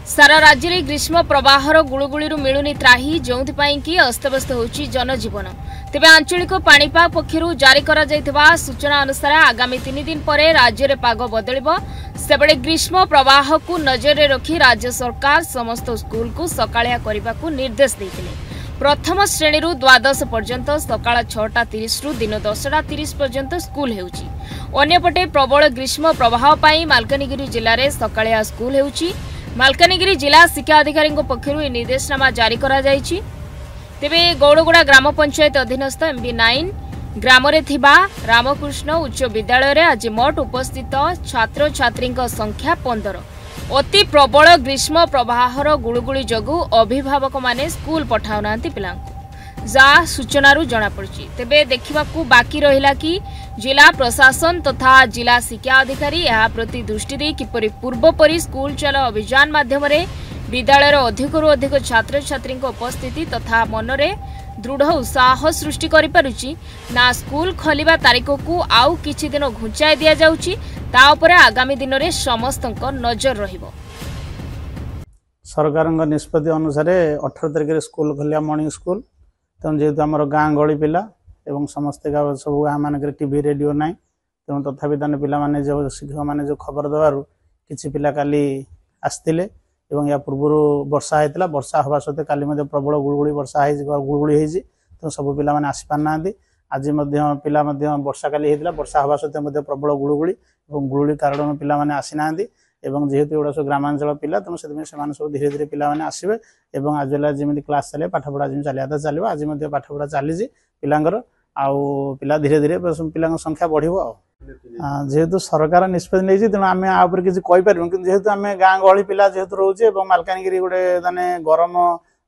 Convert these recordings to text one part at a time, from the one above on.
सारा राज्य में ग्रीष्म प्रवाहर गुड़गुड़ी मिलुनी त्राही जो कि अस्तव्यस्त होची जनजीवन। तेबे आंचलिक पाणीपाग पक्षर जारी करा सूचना अनुसार आगामी 3 दिन पर राज्य में पाग बदलिब। सेबळे ग्रीष्म प्रवाह को नजर रखी राज्य सरकार समस्त स्कूल को सकाळिया करने को निर्देश देते। प्रथम श्रेणी द्वादश पर्यंत सकाळ 6:30 रु दिन 10:30 पर्यंत स्कूल हेउची। अन्यपटे प्रबल ग्रीष्म प्रवाह पाई मालकानगिरी जिले में सकाळिया स्कूल हेउची। मालकानगिरी जिला शिक्षा अधिकारी पक्षर यह निर्देशनामा जारी करा जायछि। तेबे गौड़गुड़ा ग्राम पंचायत अधीनस्थ MB9 ग्राम रे थिबा रामकृष्ण उच्च विद्यालय रे आज मोट उपस्थित छात्र छात्री संख्या 15। अति प्रबल ग्रीष्म प्रवाहर गुड़गुड़ी जगु अभिभावक माने स्कूल पठाउना पिलांकु जा सूचनारू जना पड़छि। तेबे देखिबाकू बाकी रहिला कि जिला प्रशासन तथा जिला शिक्षा अधिकारी यह प्रति दृष्टि दे किपरि पूर्व परि स्कूल चलो अभियान माध्यम रे विद्यालय अधिकरू अधिक छात्र छात्री उपस्थिति तथा मनरे दृढ़ उत्साह सृष्टि करि पारुछि ना स्कूल खोलिबा तारीख को आउ किछि दिन घुंचाई दिया जाउछि। ता उपरे आगामी दिन रे समस्तक नजर रहिबो। सरकार निष्पत्ति अनुसार 18 तारिख रे स्कूल खोलिया मॉर्निंग स्कूल। तेणु जेहेतु आम गाँ गली पिला एवं समस्ते सब गाँ मानक टीवी रेडियो ना तेणु तथापि पाने जो शिक्षक मैंने जो खबर देवार किसी पिला काली आसते एवं या पूर्व वर्षा होता वर्षा हवा सत्वे काली प्रबल गुड़गुड़ी वर्षा गुड़गुड़ी तो सब पिला माने आसी पारना। आज पिला वर्षा काली होता वर्षा हवा सत्वे प्रबल गुड़गुड़ी और गुड़गुड़ी कारण पिला माने आसी ना एवं जेहेतु एगुड़ा सब ग्रामांचल पिला तेणु से सब धीरे धीरे पिला माने आसबे एवं आज जमी क्लास चले पाठपढ़ा जमी चलिया चलो आज पाठपढ़ा चली पिलांकर आउ पिला धीरे धीरे पिला संख्या बढ़िबो। जेहेतु सरकार निष्पत्ति नहीं तेणु आम आपर किसी कहीपर कि जेहेतु आम गाँ गहली पिला जेहेतु रोचे मालकानगिरी गोटे माने गरम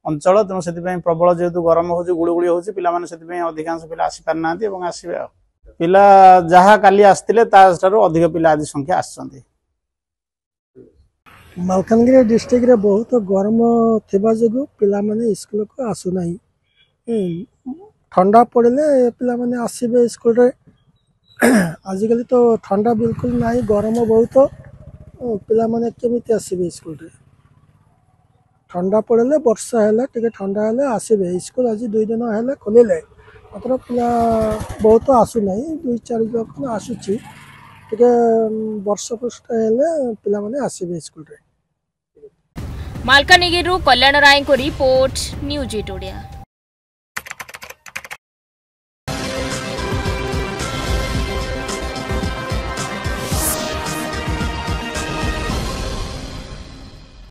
अंचल तेणु से प्रबल जेहेतु गरम हो गुड़गुड़ी हो पिला अधिकांश पिला आसी पारना आसबे। पिला जहाँ काली आसते अधिक पिला आज संख्या आसछन्ति। मालकानगिरी डिस्ट्रिक्ट रे बहुत गरम थिबा जगु पिला माने स्कूल को आसु नाही। ठंडा पड़े पिला माने आसीबे स्कूल रे। आजिकल तो ठंडा बिल्कुल नहीं गरम बहुत पिला माने केमिति आसीबे स्कूल रे। ठंडा पड़े वर्षा है टे ठंडा है आसबे स्कूल। आज 2 दिन है खोलिले मात्र पिला बहुत आसु नहीं 2-4 जन आसुची टे वर्ष पृष्ठ है पिला माने आसबे स्कूल रे। मालकानगिरी कल्याण राय को रिपोर्ट न्यूज 8 ओडिया।